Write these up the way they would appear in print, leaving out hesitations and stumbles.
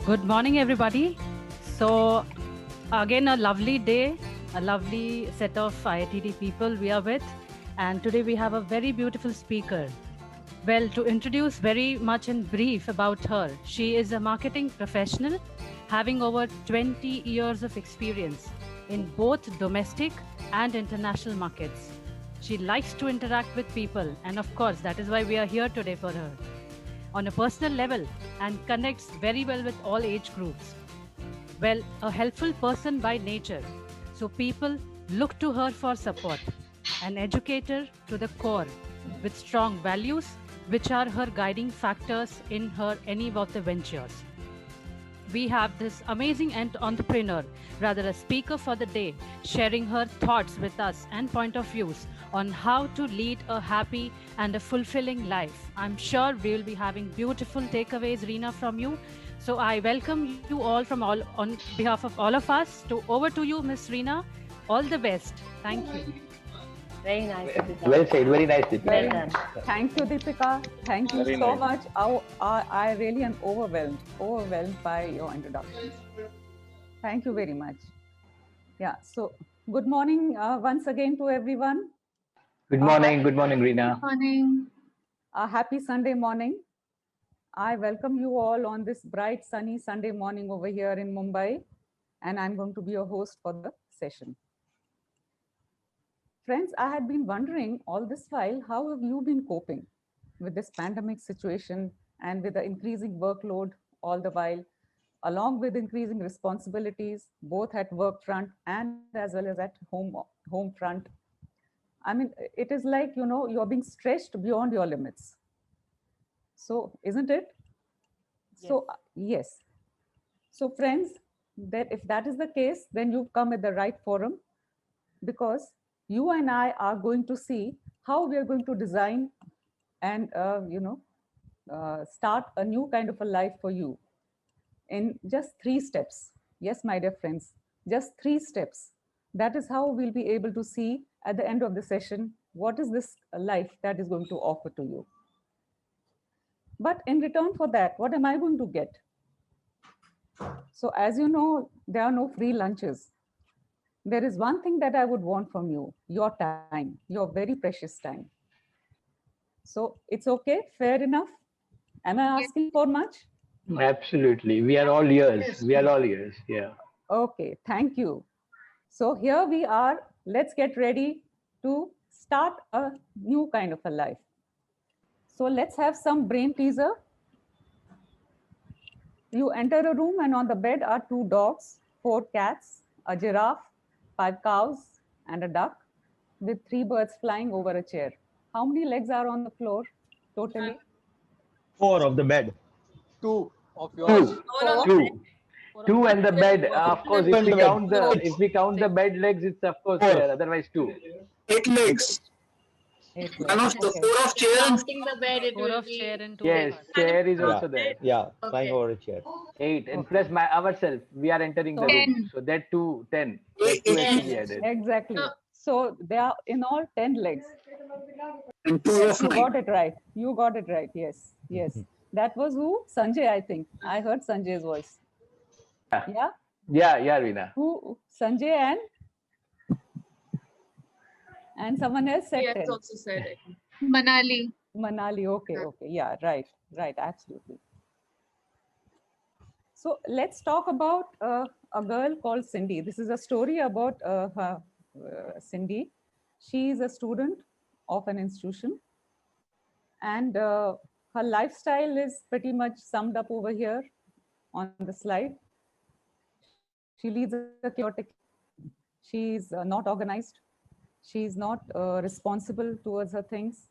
Good morning, everybody. So, again, a lovely day, a lovely set of IITD people we are with. And today we have a very beautiful speaker. Well, to introduce very much in brief about her, she is a marketing professional having over 20 years of experience in both domestic and international markets. She likes to interact with people, and of course, that is why we are here today for her on a personal level and connects very well with all age groups. Well, a helpful person by nature, so people look to her for support. An educator to the core with strong values, which are her guiding factors in her any of the ventures. We have this amazing entrepreneur, rather a speaker for the day, sharing her thoughts with us and point of views on how to lead a happy and a fulfilling life. I'm sure we will be having beautiful takeaways, Reena, from you. So I welcome you all from all on behalf of all of us. Over to you, Miss Reena. All the best. Thank you. Very nice, Deepika. Well said, very nice, Deepika. Well done. Thank you, Deepika. Thank you Very so nice. much. I really am overwhelmed by your introductions. Thank you very much. Yeah, so good morning once again to everyone. Good morning, Reena. Morning. A happy Sunday morning. I welcome you all on this bright, sunny Sunday morning over here in Mumbai, and I'm going to be your host for the session. Friends, I had been wondering all this while, how have you been coping with this pandemic situation and with the increasing workload all the while, along with increasing responsibilities, both at work front and as well as at home front? I mean, it is like, you're being stretched beyond your limits. So, isn't it? So, yes. So, friends, that if that is the case, then you've come at the right forum, because you and I are going to see how we are going to design and start a new kind of a life for you in just 3 steps. Yes, my dear friends, just 3 steps. That is how we'll be able to see at the end of the session what is this life that is going to offer to you. But in return for that, what am I going to get? So as you know, there are no free lunches. There is one thing that I would want from you, your time, your very precious time. So it's okay, fair enough. Am I asking for much? Absolutely. We are all ears. We are all ears. Yeah. Okay, thank you. So here we are. Let's get ready to start a new kind of a life. So let's have some brain teaser. You enter a room and on the bed are 2 dogs, 4 cats, a giraffe, 5 cows, and a duck with 3 birds flying over a chair. How many legs are on the floor totally? 4 of the bed. 2 of yours. Two and the bed. Of course, if we And the count bed. the bed legs, it's of course Four. there. Otherwise, 2. 8 legs. 8 One legs. of the Okay. 4 of chair and Counting the bed, it Four will of be chair and two. Yes, chair is Yeah, also there. yeah, Okay. flying over a chair. 8, and plus ourselves, we are entering the room. So that 2, 10. That 2 has to be added. Exactly. So there are in all 10 legs. and 2 Yes, of you mine. got it right. You got it right. Yes, yes. That was who? Sanjay, I think. I heard Sanjay's voice. Yeah? Yeah, Reena. Who? Sanjay and someone else said 10. also said it. Manali. Manali. Okay. Yeah, right, absolutely. So let's talk about a girl called Cindy. This is a story about Cindy. She is a student of an institution, and her lifestyle is pretty much summed up over here on the slide. She leads a chaotic. She's not organized. She's not responsible towards her things.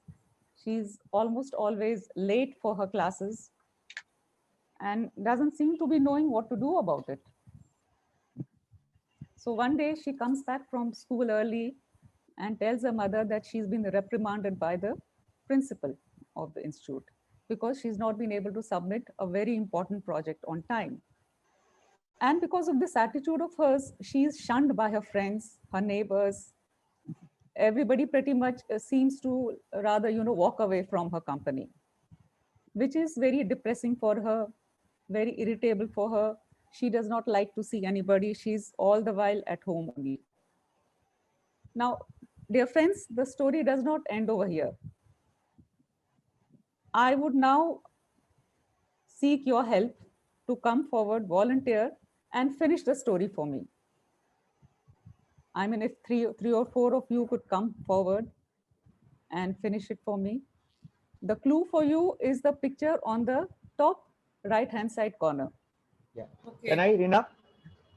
She's almost always late for her classes and doesn't seem to be knowing what to do about it. So one day she comes back from school early and tells her mother that she's been reprimanded by the principal of the institute because she's not been able to submit a very important project on time. And because of this attitude of hers, she's shunned by her friends, her neighbors. Everybody pretty much seems to rather, walk away from her company, which is very depressing for her. very irritable for her. She does not like to see anybody. She's all the while at home only. Now, dear friends, the story does not end over here. I would now seek your help to come forward, volunteer, and finish the story for me. I mean, if three or four of you could come forward and finish it for me. The clue for you is the picture on the top right-hand side corner. Yeah. Can I, Rina?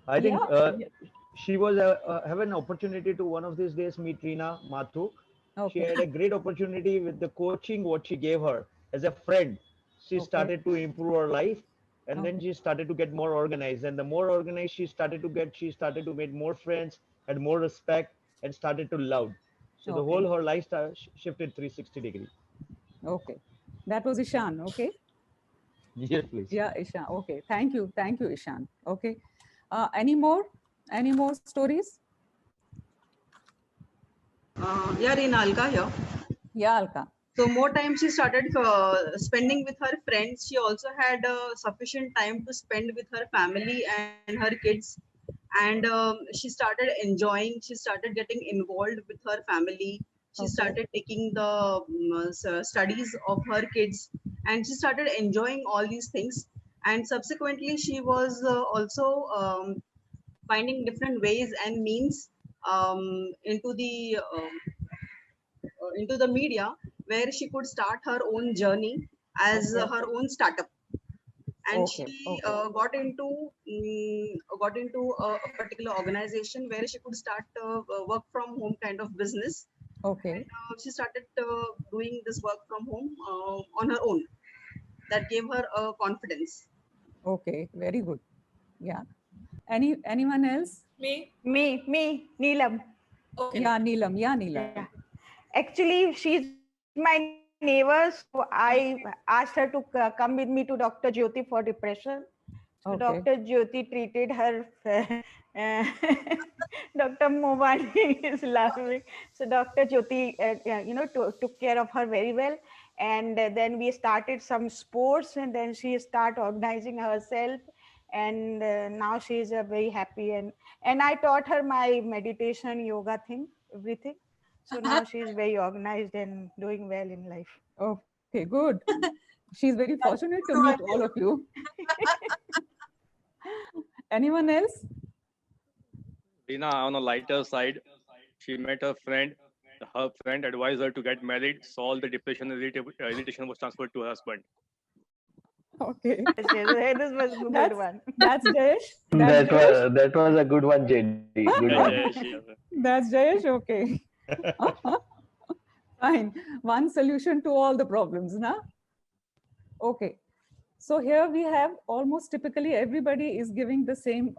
I think Yeah. she was have an opportunity to one of these days meet Rina Mathu. She Okay. had a great opportunity with the coaching what she gave her as a friend. She Okay. started to improve her life, and then Okay. she started to get more organized. And the more organized she started to get, she started to make more friends, had more respect, and started to love. So the Okay. whole her lifestyle shifted 360 degrees. Okay. That was Ishan. Okay. Yes, please. Yeah, Ishan. Okay. Thank you. Thank you, Ishan. Okay. Any more? Any more stories? Yeah, Rinalka here. Yeah, Alka. So more time she started spending with her friends. She also had sufficient time to spend with her family and her kids. And she started enjoying. She started getting involved with her family. She Okay. started taking the studies of her kids, and she started enjoying all these things. And subsequently, she was also finding different ways and means into the media, where she could start her own journey as Okay. her own startup. And Okay. she Okay. got into a particular organization where she could start work from home kind of business. Okay. She started doing this work from home on her own. That gave her confidence. Okay. Very good. Yeah. Anyone else? Me, Neelam. Okay. Yeah, Neelam. Yeah, Neelam. Yeah. Actually, she's my neighbor, so I asked her to come with me to Dr. Jyoti for depression. So Okay. Dr. Jyoti treated her. Dr. Movani is laughing. So Dr. Jyoti, took care of her very well. And then we started some sports, and then she started organizing herself. And now she is very happy. And I taught her my meditation, yoga thing, everything. So now she is very organized and doing well in life. Okay, good. She's very fortunate to meet all of you. Anyone else? Rina, on a lighter side, she met her friend. Her friend advised her to get married, so all the depression and irritation was transferred to her husband. Okay. Yes, this was a good one. That's Jayesh. That was a good one, JD. Good Yeah, one. Jayesh, yeah. That's Jayesh. Okay. Fine. One solution to all the problems, na? Okay. So here we have almost typically everybody is giving the same,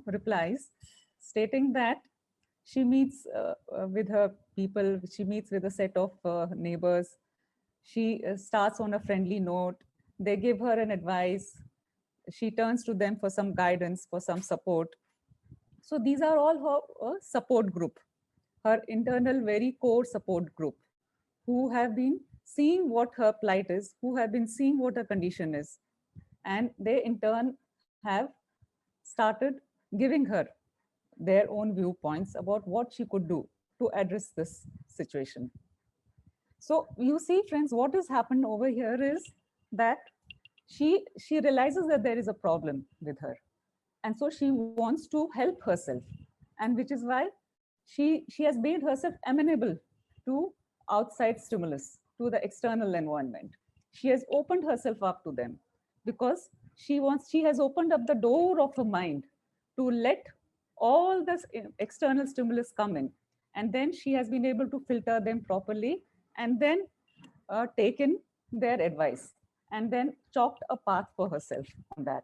replies, stating that she meets with her people, she meets with a set of neighbors. She starts on a friendly note. They give her an advice. She turns to them for some guidance, for some support. So these are all her support group, her internal very core support group, who have been seeing what her plight is, who have been seeing what her condition is. And they in turn have started giving her their own viewpoints about what she could do to address this situation. So you see, friends, what has happened over here is that she realizes that there is a problem with her. And so she wants to help herself. And which is why she has made herself amenable to outside stimulus, to the external environment. She has opened herself up to them because she has opened up the door of her mind to let all this external stimulus come in. And then she has been able to filter them properly and then taken their advice and then chalked a path for herself on that.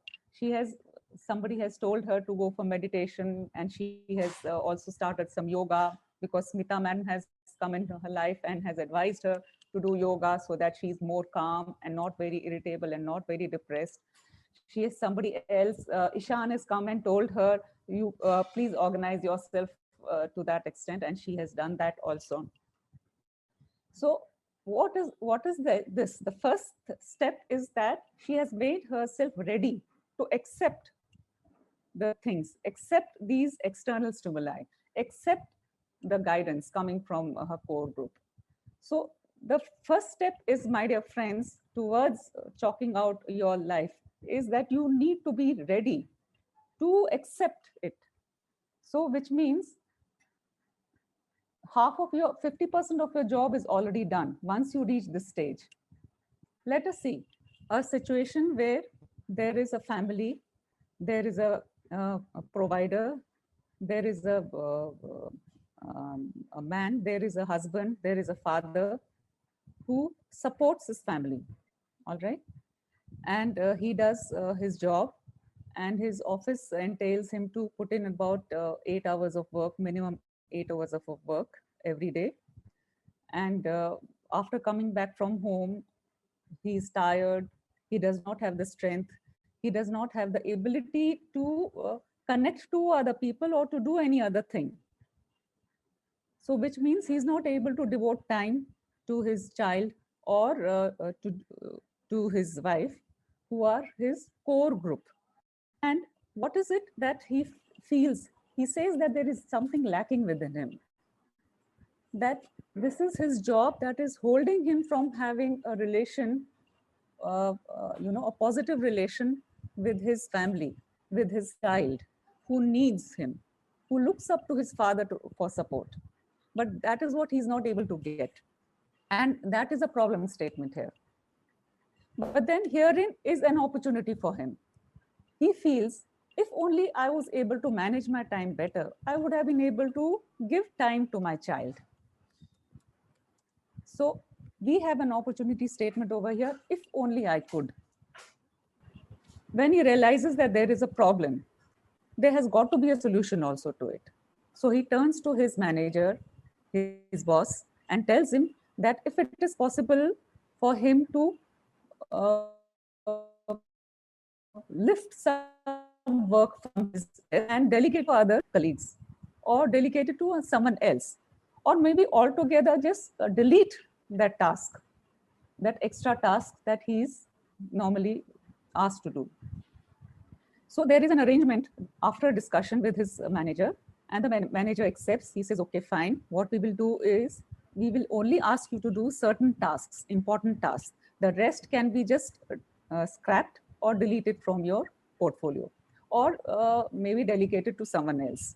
Somebody has told her to go for meditation, and she has also started some yoga because Smita Madam has come into her life and has advised her to do yoga so that she's more calm and not very irritable and not very depressed. She has somebody else, Ishan has come and told her, you please organize yourself to that extent, and she has done that also. So what is this? The first step is that she has made herself ready to accept the things, accept these external stimuli, accept the guidance coming from her core group. So the first step is, my dear friends, towards chalking out your life is that you need to be ready to accept it. So which means half of your 50% of your job is already done once you reach this stage. Let us see a situation where there is a family, there is a provider, there is a man, there is a husband, there is a father who supports his family, all right? And he does his job, and his office entails him to put in about 8 hours of work, minimum 8 hours of work every day. And after coming back from home, he's tired, he does not have the strength, he does not have the ability to connect to other people or to do any other thing. So which means he's not able to devote time to his child or to his wife, who are his core group. And what is it that he feels? He says that there is something lacking within him, that this is his job that is holding him from having a relation, a positive relation with his family, with his child, who needs him, who looks up to his father for support. But that is what he's not able to get. And that is a problem statement here. But then herein is an opportunity for him. He feels, if only I was able to manage my time better, I would have been able to give time to my child. So we have an opportunity statement over here, if only I could. When he realizes that there is a problem, there has got to be a solution also to it. So he turns to his manager, his boss, and tells him that if it is possible for him to lift some work from his and delegate to other colleagues, or delegate it to someone else, or maybe altogether just delete that task, that extra task that he's normally asked to do. So there is an arrangement after a discussion with his manager, and the manager accepts. He says, okay, fine. What we will do is we will only ask you to do certain tasks, important tasks. The rest can be just scrapped or deleted from your portfolio, or maybe delegated to someone else.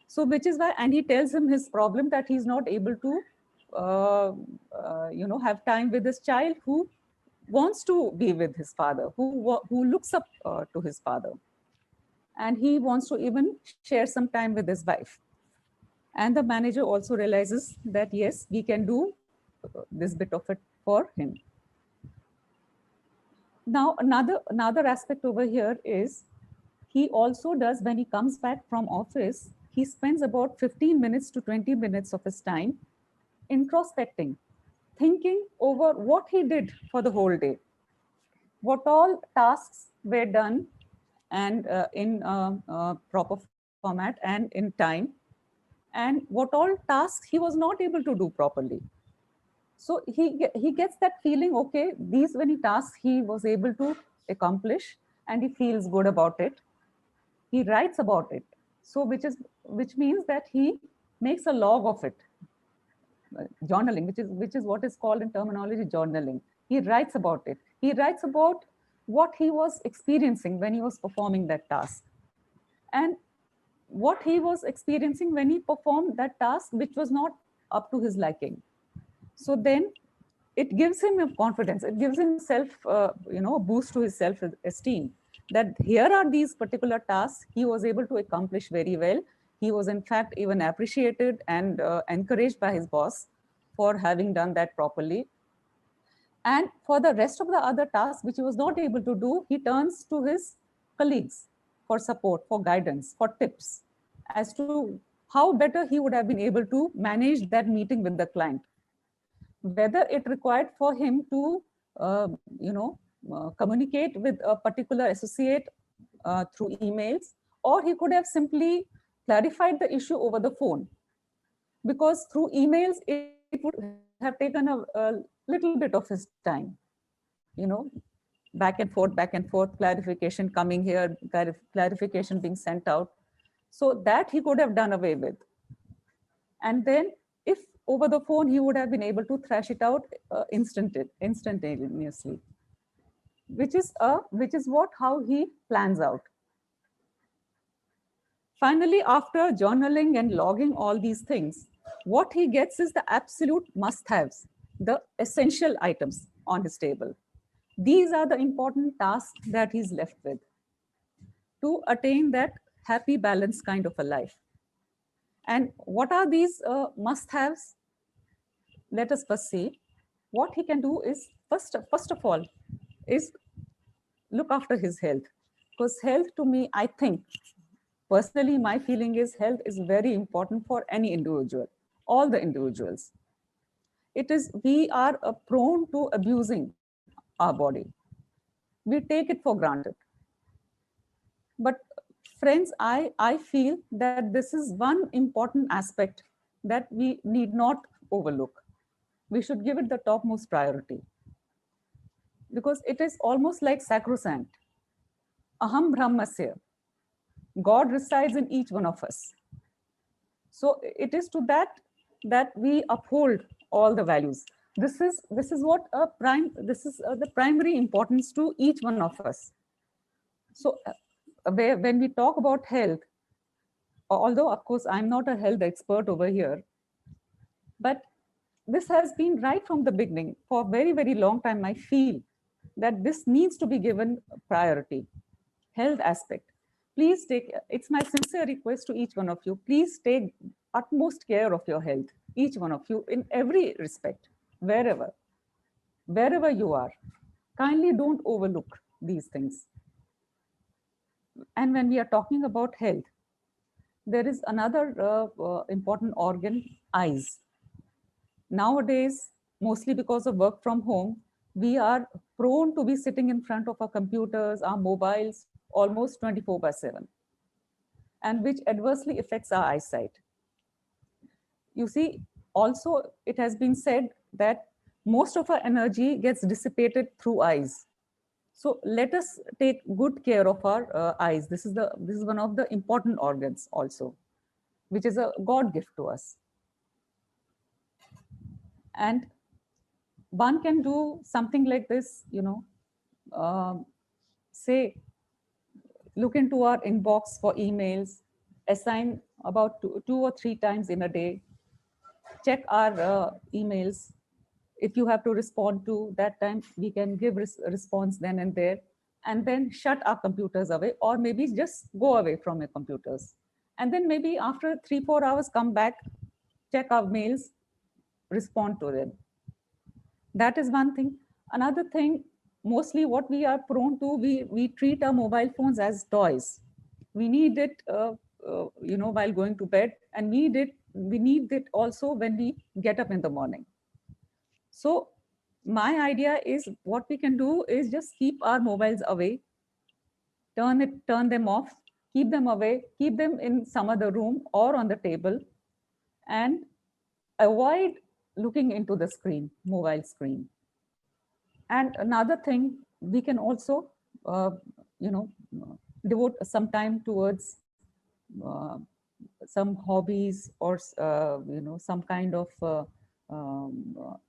So which is why, and he tells him his problem, that he's not able to have time with his child, who wants to be with his father, who looks up to his father. And he wants to even share some time with his wife. And the manager also realizes that, yes, we can do this bit of it for him. Now, another aspect over here is, he also does, when he comes back from office, he spends about 15 minutes to 20 minutes of his time introspecting, thinking over what he did for the whole day, what all tasks were done, and in proper format and in time, and what all tasks he was not able to do properly. So he gets that feeling, okay, these many tasks he was able to accomplish, and he feels good about it. He writes about it. So which means that he makes a log of it. Journaling, which is what is called in terminology journaling. He writes about it. He writes about what he was experiencing when he was performing that task, and what he was experiencing when he performed that task which was not up to his liking. So then it gives him a confidence, it gives him a boost to his self-esteem, that here are these particular tasks he was able to accomplish very well. He was in fact even appreciated and encouraged by his boss for having done that properly. And for the rest of the other tasks which he was not able to do, he turns to his colleagues for support, for guidance, for tips as to how better he would have been able to manage that meeting with the client. Whether it required for him to, communicate with a particular associate through emails, or he could have simply clarified the issue over the phone. Because through emails, it would have taken a little bit of his time, you know, back and forth, clarification coming here, clarification being sent out. So that he could have done away with. And then if over the phone, he would have been able to thrash it out instantaneously, which is how he plans out. Finally, after journaling and logging all these things, what he gets is the absolute must-haves, the essential items on his table. These are the important tasks that he's left with to attain that happy, balanced kind of a life. And what are these must-haves? Let us first see. What he can do is, first of all, is look after his health. Because health, to me, I think, personally, my feeling is health is very important for any individual, all the individuals. We are prone to abusing our body. We take it for granted. But friends, I feel that this is one important aspect that we need not overlook. We should give it the topmost priority, because it is almost like sacrosanct. Aham Brahmasya. God resides in each one of us. So it is to that we uphold all the values. This is the primary importance to each one of us. So when we talk about health, although of course I'm not a health expert over here, but this has been right from the beginning. For a very, very long time, I feel that this needs to be given priority. Health aspect. Please it's my sincere request to each one of you, please take utmost care of your health, each one of you, in every respect, wherever you are. Kindly don't overlook these things. And when we are talking about health, there is another important organ, eyes. Nowadays, mostly because of work from home, we are prone to be sitting in front of our computers, our mobiles, almost 24/7, and which adversely affects our eyesight. You see, also it has been said that most of our energy gets dissipated through eyes. So let us take good care of our eyes. This is one of the important organs also, which is a God gift to us. And one can do something like this, say, look into our inbox for emails, assign about two or three times in a day, check our emails. If you have to respond to that time, we can give response then and there, and then shut our computers away, or maybe just go away from your computers. And then maybe after 3-4 hours, come back, check our mails, respond to them. That is one thing. Another thing, mostly what we are prone to, we treat our mobile phones as toys. We need it, while going to bed, and we need it also when we get up in the morning. So my idea is, what we can do is just keep our mobiles away, turn them off, keep them away, keep them in some other room or on the table, and avoid looking into the screen, mobile screen. And another thing, we can also, devote some time towards some hobbies, or some kind of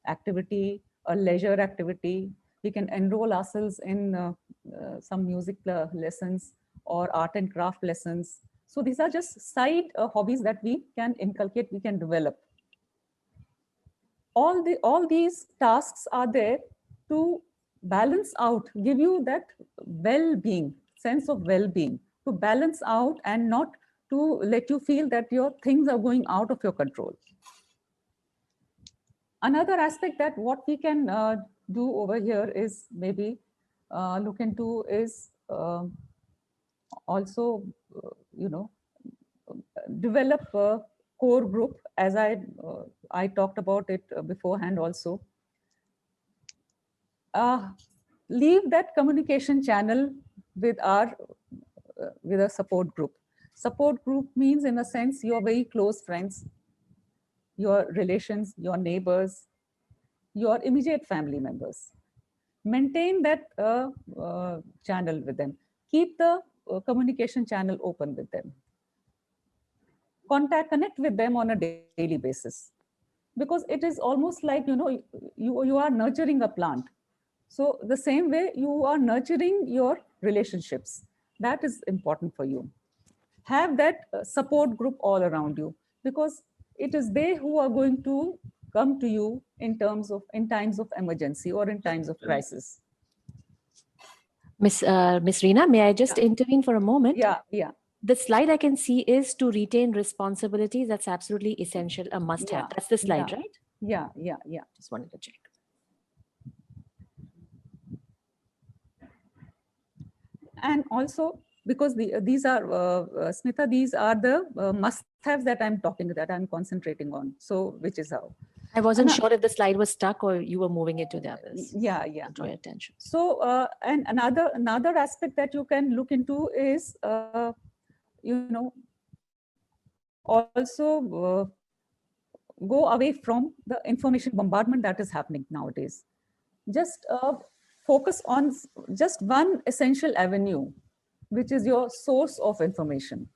activity, a leisure activity. We can enroll ourselves in some music lessons or art and craft lessons. So these are just side hobbies that we can inculcate, we can develop. All these tasks are there to balance out, give you that well-being, sense of well-being, to balance out and not to let you feel that your things are going out of your control. Another aspect that what we can do over here is maybe look into is also, develop a core group, as I talked about it beforehand also. Leave that communication channel with a support group. Support group means, in a sense, your very close friends. your relations, your neighbors, your immediate family members. Maintain that channel with them. Keep the communication channel open with them. Connect with them on a daily basis, because it is almost like, you are nurturing a plant. So the same way you are nurturing your relationships, that is important for you. Have that support group all around you, because it is they who are going to come to you in times of emergency or in times of crisis. Miss Reena, may I just intervene for a moment? Yeah. The slide I can see is to retain responsibilities. That's absolutely essential, a must-have. That's the slide, right? Yeah. Just wanted to check. And also, because these are, Smita, these are the must-haves that I'm concentrating on. So, which is how. I wasn't sure if the slide was stuck or you were moving it to the others. Yeah. Draw your attention. So, and another aspect that you can look into is, also go away from the information bombardment that is happening nowadays. Just focus on just one essential avenue, which is your source of information.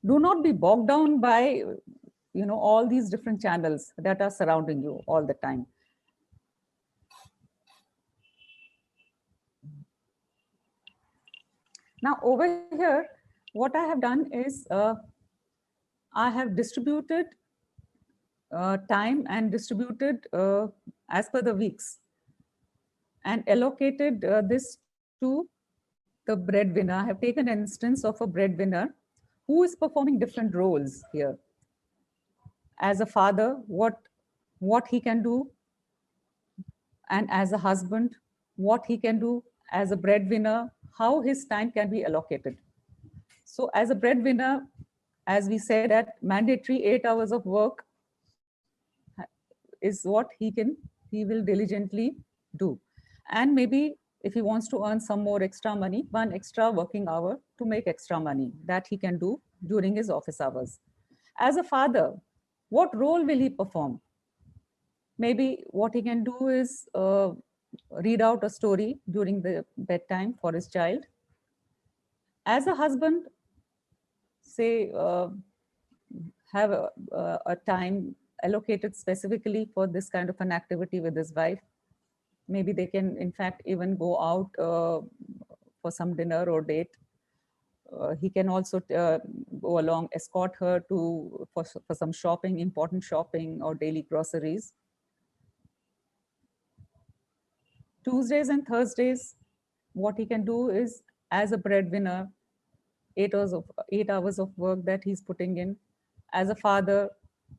Do not be bogged down by, all these different channels that are surrounding you all the time. Now over here, what I have done is I have distributed time and distributed as per the weeks, and allocated this to the breadwinner. I have taken an instance of a breadwinner who is performing different roles here. As a father, what he can do, and as a husband, what he can do, as a breadwinner, how his time can be allocated. So as a breadwinner, as we said, that mandatory 8 hours of work is what he will diligently do. And maybe if he wants to earn some more extra money, 1 extra working hour to make extra money, that he can do during his office hours. As a father, what role will he perform? Maybe what he can do is read out a story during the bedtime for his child. As a husband, say, have a time allocated specifically for this kind of an activity with his wife. Maybe they can, in fact, even go out for some dinner or date. He can also go along, escort her for some shopping, important shopping or daily groceries. Tuesdays and Thursdays, what he can do is, as a breadwinner, 8 hours of work that he's putting in. As a father,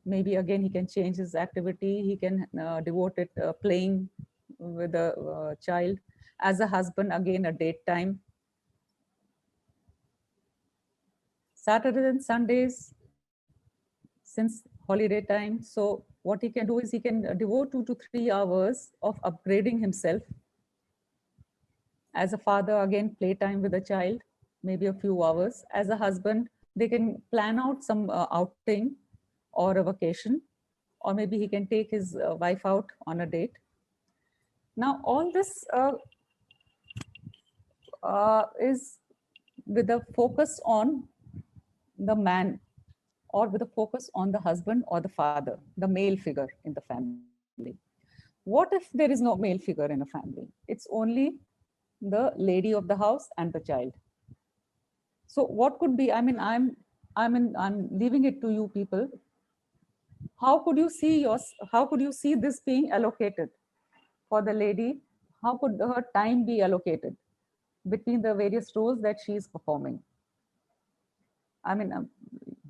maybe again he can change his activity. He can devote it playing with a child. As a husband, again a date time. Saturdays and Sundays, since holiday time, so what he can do is he can devote 2 to 3 hours of upgrading himself. As a father, again, playtime with a child, maybe a few hours. As a husband, they can plan out some outing or a vacation, or maybe he can take his wife out on a date. Now, all this is with a focus on the man, or with a focus on the husband or the father, the male figure in the family. What if there is no male figure in a family? It's only the lady of the house and the child. So what could be, I'm leaving it to you people. How could you see this being allocated for the lady? How could her time be allocated between the various roles that she is performing?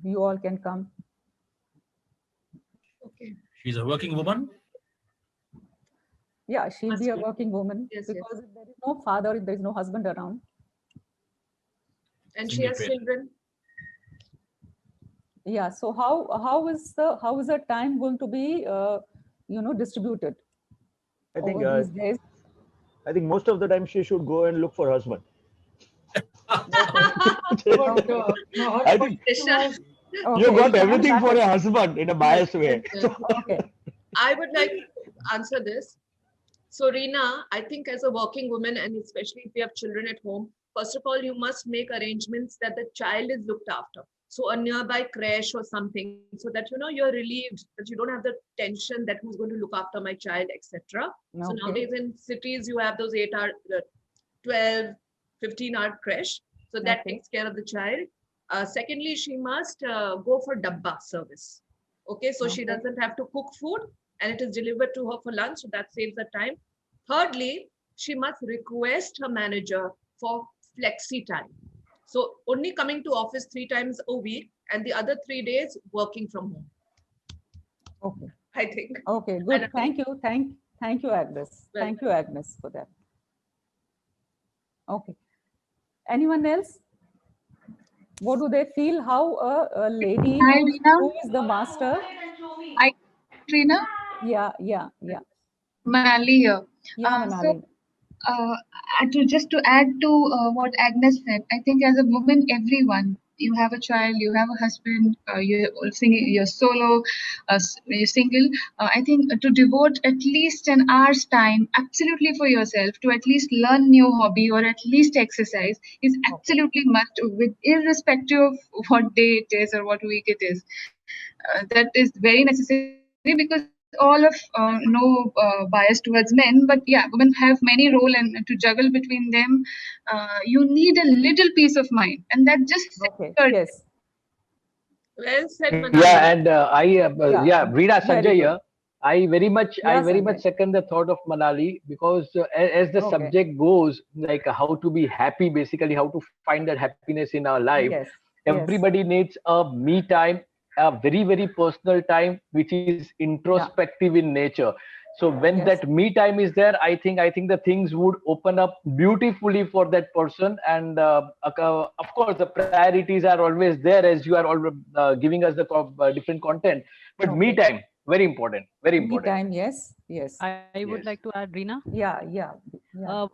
You all can come. Okay. She's a working woman? Yeah, she'll be a working woman, because if there is no father, if there is no husband around. And she has children. Yeah, so how is her time going to be distributed? I think over these days? I think most of the time she should go and look for husband. I think You Okay, got so everything that for is- a husband in a biased way. Yes. okay. I would like to answer this. So, Reena, I think as a working woman, and especially if you have children at home, first of all, you must make arrangements that the child is looked after. So, a nearby crash or something, so that you're relieved that you don't have the tension that who's going to look after my child, etc. So Okay. nowadays in cities, you have those 8-hour, 12, 15-hour crash. So that Okay. takes care of the child. Secondly, she must go for dabba service. Okay, so she Okay. doesn't have to cook food and it is delivered to her for lunch, so that saves the time. Thirdly, she must request her manager for flexi time. So only coming to office 3 times a week and the other 3 days working from home, Okay. I think. Okay, And good. I Thank you. Thank you, Agnes. Well, Thank you, Agnes, for that. Okay. Anyone else? What do they feel? How a lady Hi, Reena. who is the master? Hi, Reena. Yeah. Manali here. Yeah, So, Manali. just to add to what Agnes said, I think as a woman, everyone, you have a child, you have a husband, you're solo, you're single. I think to devote at least an hour's time absolutely for yourself, to at least learn new hobby or at least exercise is absolutely must, with irrespective of what day it is or what week it is. That is very necessary because all of no bias towards men, but yeah, women have many role, and to juggle between them, you need a little peace of mind, and that just Okay. secures Yes. well said, Manali. Yeah, and Yeah. Rita, Very Sanjay good. here. I very much Yeah, I very much Sanjay. second the thought of Manali, because as the Okay. subject goes, like how to be happy, basically how to find that happiness in our life. Yes. Everybody needs a me time, a very very personal time, which is introspective in nature. So when Yes. that me time is there, I think the things would open up beautifully for that person. And of course the priorities are always there, as you are already giving us the different content. But me Okay. time, very important, very Me important. time. Yes. Yes. I would Yes. like to add, Reena. Yeah.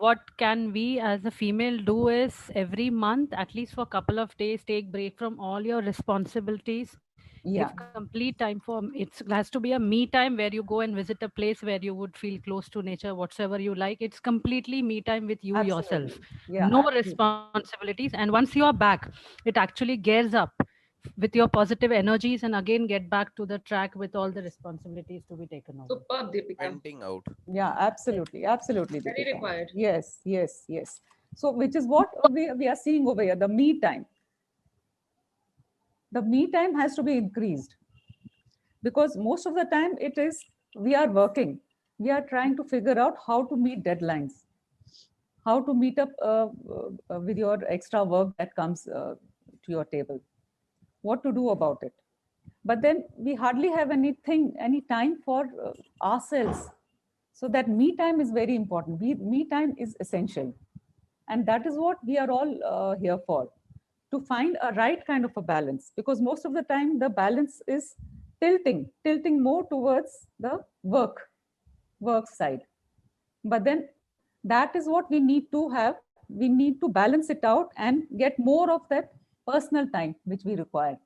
What can we as a female do is every month, at least for a couple of days, take break from all your responsibilities. Yeah. Give complete time for it has to be a me time where you go and visit a place where you would feel close to nature, whatsoever you like. It's completely me time with you yourself. Absolutely. Yeah. No Absolutely. responsibilities. And once you are back, it actually gears up with your positive energies and again get back to the track with all the responsibilities to be taken over. Superb, Deepika. Venting out. Yeah, absolutely. Absolutely, Very Deepika. required. Yes. So, which is what we are seeing over here, the me time. The me time has to be increased, because most of the time we are working. We are trying to figure out how to meet deadlines, how to meet up with your extra work that comes to your table, what to do about it. But then we hardly have any time for ourselves. So that me time is very important. Me time is essential. And that is what we are all here for, to find a right kind of a balance, because most of the time the balance is tilting more towards the work side. But then that is what we need to have. We need to balance it out and get more of that personal time which we require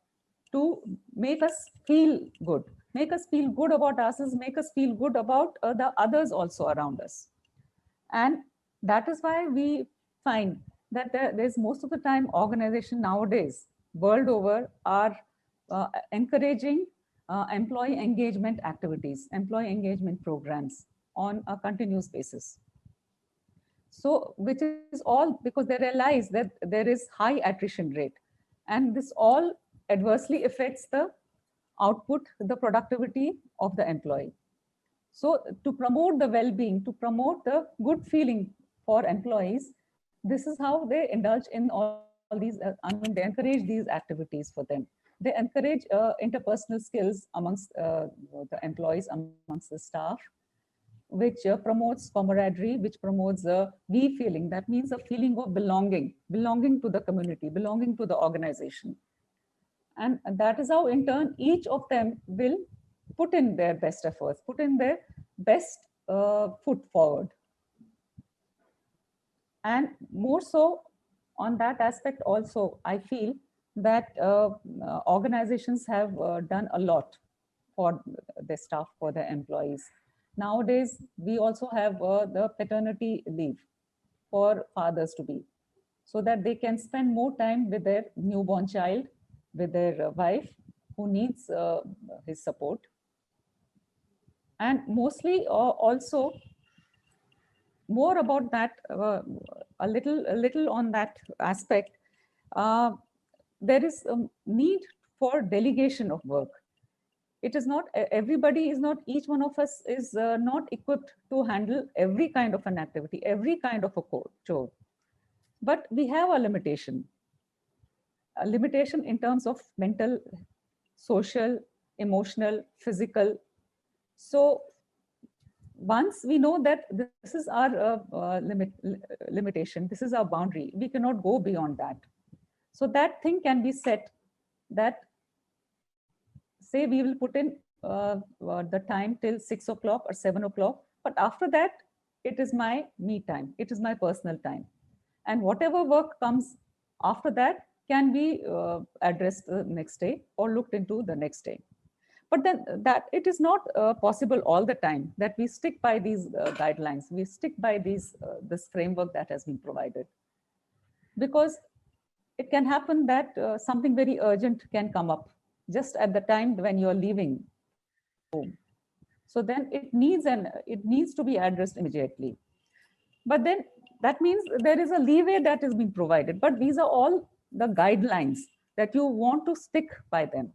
to make us feel good, about ourselves, make us feel good about the others also around us. And that is why we find that there's most of the time organization nowadays world over are encouraging employee engagement activities, employee engagement programs on a continuous basis. So, which is all because they realize that there is high attrition rate, and this all adversely affects the output, the productivity of the employee. So to promote the well-being, to promote the good feeling for employees, this is how they indulge in all these, they encourage these activities for them. They encourage interpersonal skills amongst the employees, amongst the staff, which promotes camaraderie, which promotes a we feeling. That means a feeling of belonging to the community, belonging to the organization. And that is how, in turn, each of them will put in their best efforts, put in their best foot forward. And more so on that aspect also, I feel that organizations have done a lot for their staff, for their employees. Nowadays, we also have the paternity leave for fathers to be, so that they can spend more time with their newborn child, with their wife who needs his support. And mostly also more about that, a little on that aspect, there is a need for delegation of work. It is not, everybody is not, each one of us is not equipped to handle every kind of an activity, every kind of a chore. But we have a limitation in terms of mental, social, emotional, physical. So once we know that this is our limitation, this is our boundary, we cannot go beyond that. So that thing can be set, that say we will put in the time till 6 o'clock or 7 o'clock, but after that, it is my me time, it is my personal time. And whatever work comes after that can be addressed the next day or looked into the next day. But then that it is not possible all the time that we stick by these guidelines, we stick by these this framework that has been provided. Because it can happen that something very urgent can come up just at the time when you're leaving home. So then it needs to be addressed immediately. But then that means there is a leeway that is being provided. But these are all the guidelines that you want to stick by them.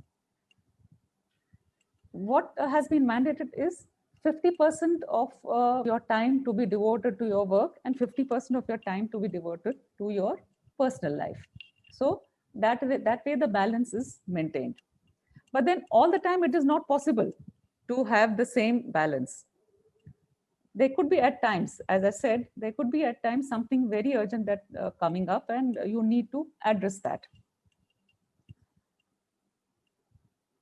What has been mandated is 50% of your time to be devoted to your work and 50% of your time to be devoted to your personal life. So that way the balance is maintained. But then all the time it is not possible to have the same balance. There could be at times, as I said, there could be at times something very urgent that coming up, and you need to address that.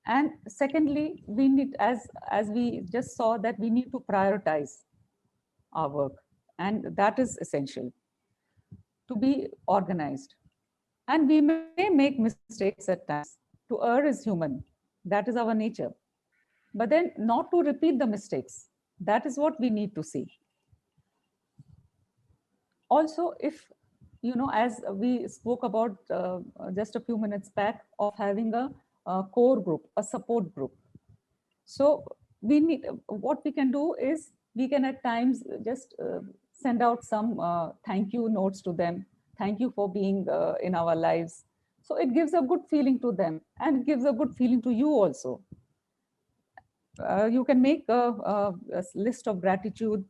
And secondly, we need, as we just saw, that we need to prioritize our work, and that is essential to be organized. And we may make mistakes at times. To err is human. That is our nature. But then not to repeat the mistakes. That is what we need to see. Also, if, as we spoke about just a few minutes back, of having a core group, a support group. So we need, what we can do is we can at times just send out some thank you notes to them. Thank you for being in our lives. So it gives a good feeling to them, and it gives a good feeling to you also. You can make a list of gratitude,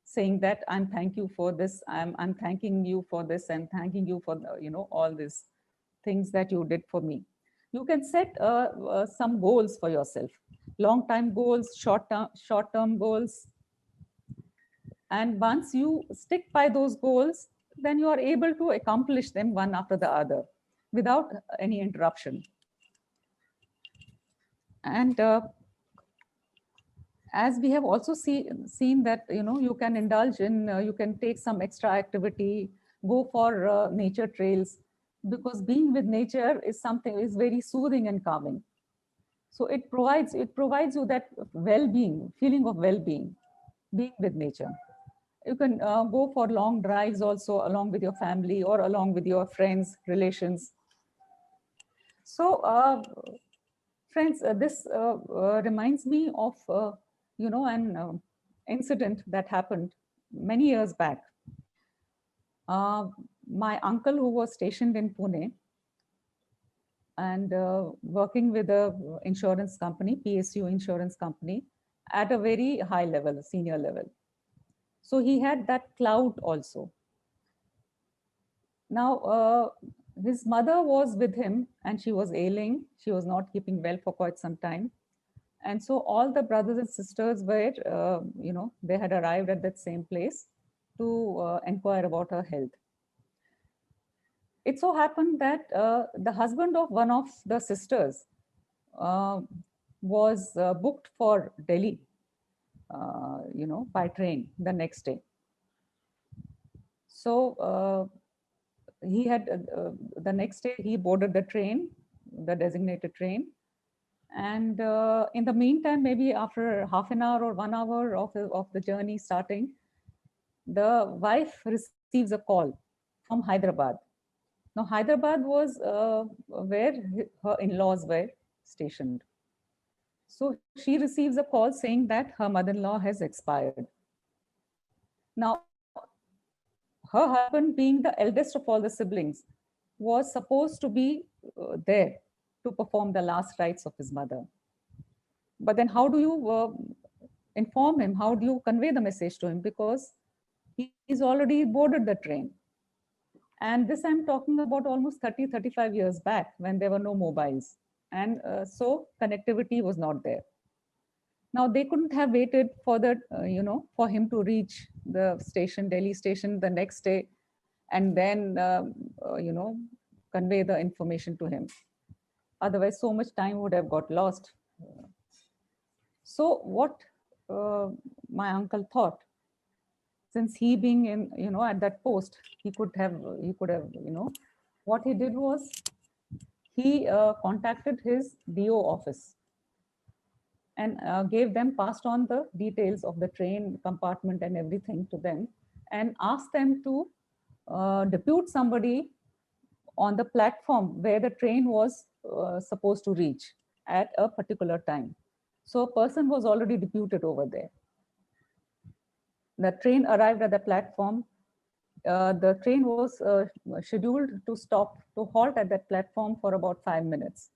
saying that I'm thank you for this, I'm thanking you for this, and thanking you for all these things that you did for me. You can set some goals for yourself, long-term goals, short-term goals. And once you stick by those goals, then you are able to accomplish them one after the other without any interruption. And as we have also seen that, you can indulge in, you can take some extra activity, go for nature trails, because being with nature is very soothing and calming. So it provides you that well-being, feeling of well-being, being with nature. You can go for long drives also along with your family or along with your friends, relations. So friends, this reminds me of an incident that happened many years back. My uncle, who was stationed in Pune and working with a insurance company, PSU insurance company, at a very high level, senior level. So he had that cloud also. Now, his mother was with him and she was ailing. She was not keeping well for quite some time. And so all the brothers and sisters were, they had arrived at that same place to inquire about her health. It so happened that the husband of one of the sisters was booked for Delhi, by train the next day. So he had the next day he boarded the train, the designated train. And in the meantime, maybe after half an hour or 1 hour of the journey starting, the wife receives a call from Hyderabad. Now, Hyderabad was where her in-laws were stationed. So she receives a call saying that her mother-in-law has expired. Now, her husband, being the eldest of all the siblings, was supposed to be there to perform the last rites of his mother. But then how do you inform him? How do you convey the message to him? Because he's already boarded the train. And this I'm talking about almost 30, 35 years back when there were no mobiles. And so connectivity was not there. Now they couldn't have waited for the, for him to reach the station, Delhi station the next day, and then, convey the information to him. Otherwise, so much time would have got lost. So what my uncle thought, since he being in, at that post, he could have, what he did was he contacted his DO office and passed on the details of the train compartment and everything to them, and asked them to depute somebody on the platform where the train was supposed to reach at a particular time. So a person was already deputed over there. The train arrived at the platform. The train was scheduled to halt at that platform for about 5 minutes.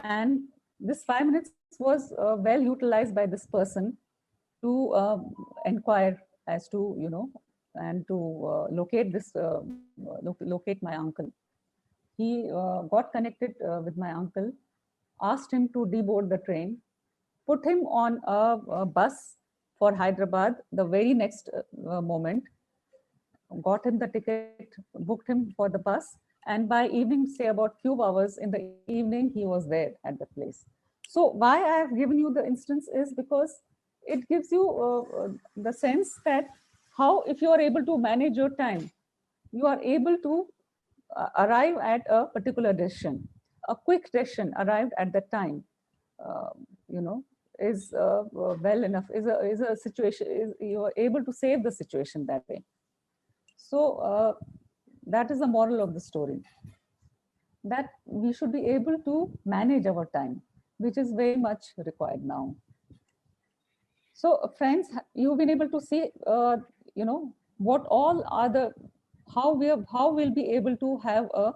And this 5 minutes was well utilized by this person to inquire as to, and to locate locate my uncle. He got connected with my uncle, asked him to deboard the train, put him on a bus for Hyderabad the very next moment, got him the ticket, booked him for the bus, and by evening, say about few hours in the evening, he was there at the place. So why I have given you the instance is because it gives you the sense that how, if you are able to manage your time, you are able to arrive at a particular decision. A quick decision arrived at that time, is well enough, is a situation, you are able to save the situation that way. So that is the moral of the story, that we should be able to manage our time, which is very much required now. So friends, you've been able to see, what all are the, how we'll be able to have a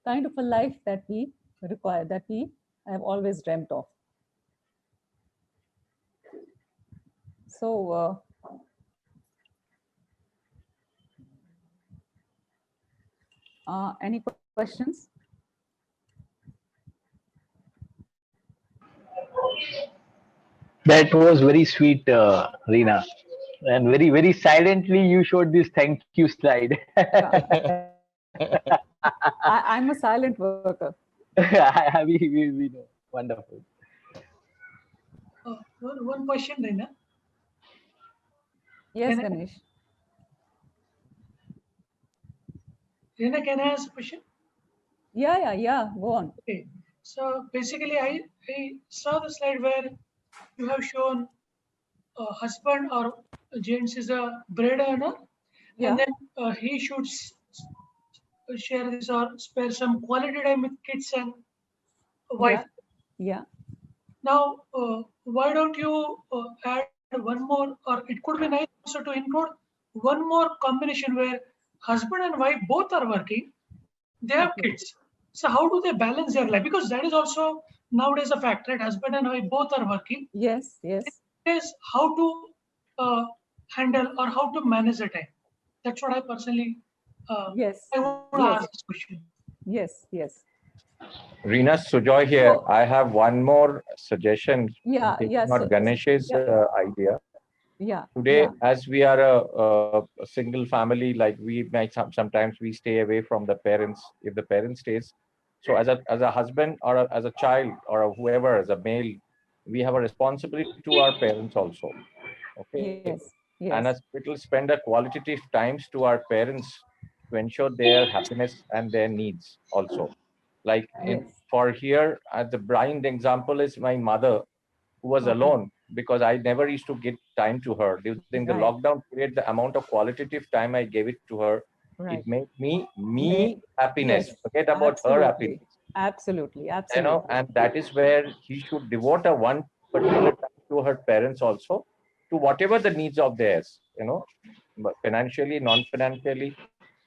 kind of a life that we require, that we have always dreamt of. So any questions? That was very sweet, Reena, and very, very silently you showed this thank you slide. I'm a silent worker. we know. Wonderful. One question, Reena. Yes, Ganesh. Reena, can I ask a question? Yeah. Go on. Okay. So basically, I saw the slide where you have shown a husband or gents is a bread earner, and then he should share this or spare some quality time with kids and wife. Yeah. Now, why don't you add one more, or it could be nice also to include one more combination where husband and wife both are working, they have kids. So how do they balance their life? Because that is also nowadays a fact, right? Husband and wife both are working. Yes. Is how to handle or how to manage the time. That's what I personally I want to ask this question. Yes. Reena, Sujoy here. I have one more suggestion. So, Ganesh's idea. Yeah. Today, as we are a single family, like we might sometimes we stay away from the parents if the parent stays. So as a husband or as a child or whoever, as a male, we have a responsibility to our parents also. Okay. Yes. And as it will spend a qualitative times to our parents to ensure their happiness and their needs also. Like for here, the blind example is my mother, who was alone because I never used to give time to her. During the lockdown period, the amount of qualitative time I gave it to her, it made me happiness. Yes, Forget about her happiness. Absolutely, You absolutely. know, and that is where he should devote a one particular time to her parents also, to whatever the needs of theirs, you know, financially, non-financially,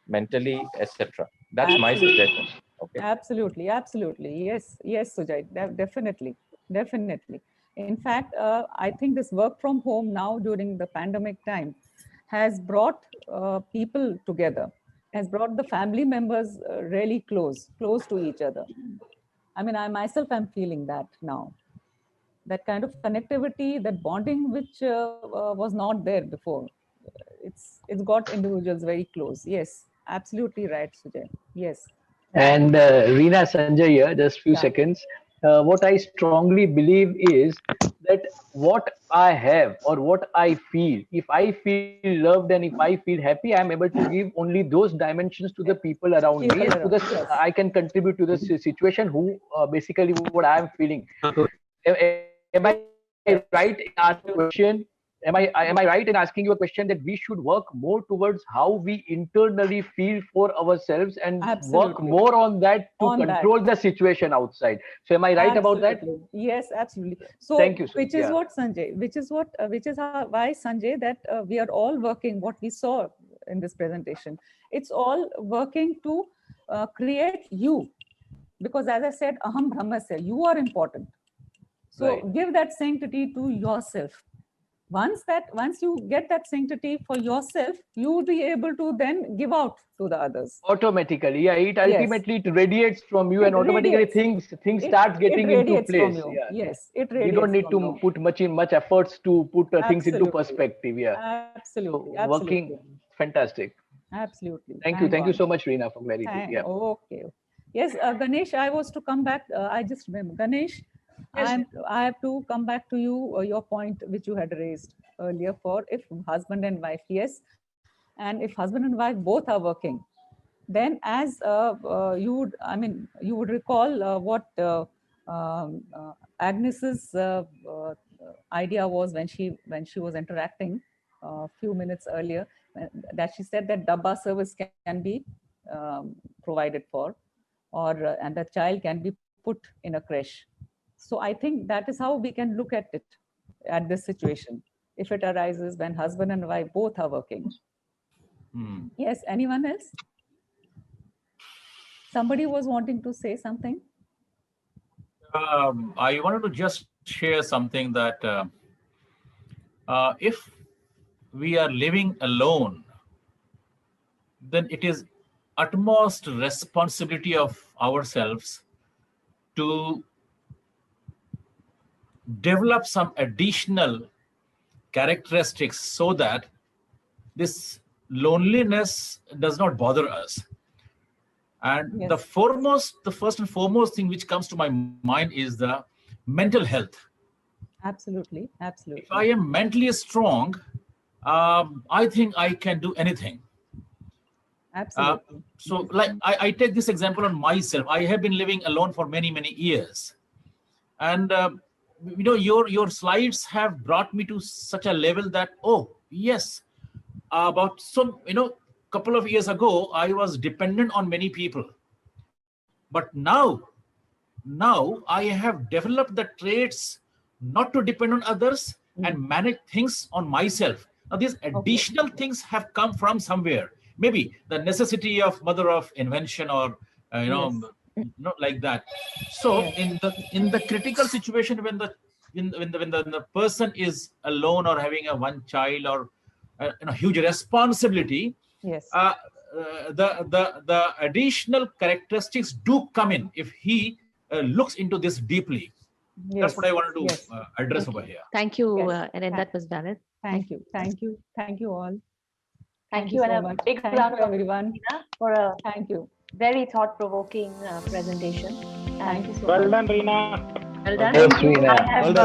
mentally, etc. That's my suggestion. Okay. Absolutely, absolutely. Yes, yes, Sujay, definitely, definitely. In fact, I think this work from home now during the pandemic time has brought people together, has brought the family members really close to each other. I mean, I myself am feeling that now. That kind of connectivity, that bonding, which was not there before. It's got individuals very close. Yes, absolutely right, Sujay. Yes. And Reena, Sanjay here, just few seconds. What I strongly believe is that what I have or what I feel, if I feel loved and if I feel happy, I'm able to give only those dimensions to the people around me, and to the I can contribute to the situation who basically what I'm feeling. So, am I right in asking a question? Am I right in asking you a question that we should work more towards how we internally feel for ourselves and work more on that to control the situation outside? So am I right about that? Yes, absolutely. So thank you, sir. Which is what Sanjay, which is why Sanjay, that we are all working, what we saw in this presentation, it's all working to create you, because as I said, aham brahmasya, you are important. So give that sanctity to yourself. Once you get that sanctity for yourself, you will be able to then give out to the others. Automatically, yeah. It ultimately it radiates from you, and automatically things start getting into place. Yeah. Yes, it radiates. You don't need to put much efforts to put things into perspective. Yeah. Absolutely. So working fantastic. Absolutely. Thank you so much, Reena, for clarity. Yeah. Okay. Yes, Ganesh, I was to come back. I just remember, Ganesh. Yes. I have to come back to you, your point which you had raised earlier, for if husband and wife, yes, and if husband and wife both are working, then as you would recall what Agnes's idea was when she was interacting a few minutes earlier, that she said that dabba service can be provided for, or and the child can be put in a creche. So I think that is how we can look at it, at this situation, if it arises when husband and wife both are working. Yes, anyone else? Somebody was wanting to say something. I wanted to just share something that if we are living alone, then it is utmost responsibility of ourselves to develop some additional characteristics so that this loneliness does not bother us. And the first and foremost thing which comes to my mind is the mental health. Absolutely. If I am mentally strong, I think I can do anything. Absolutely. So like I take this example on myself. I have been living alone for many years, and you know, your slides have brought me to such a level that, oh yes, about some, you know, couple of years ago I was dependent on many people, but now I have developed the traits not to depend on others and manage things on myself. Now these additional things have come from somewhere, maybe the necessity of mother of invention, or not like that. So in the critical situation, when the person is alone or having a one child or huge responsibility, the additional characteristics do come in if he looks into this deeply. That's what I wanted to address over here. Thank you, and that was valid. Thank you all. Thank you, so and much. a big Thank round you, of everyone, for a very thought-provoking presentation. Thank you so much. Well done, Reena. Well done. Thanks, Reena. I have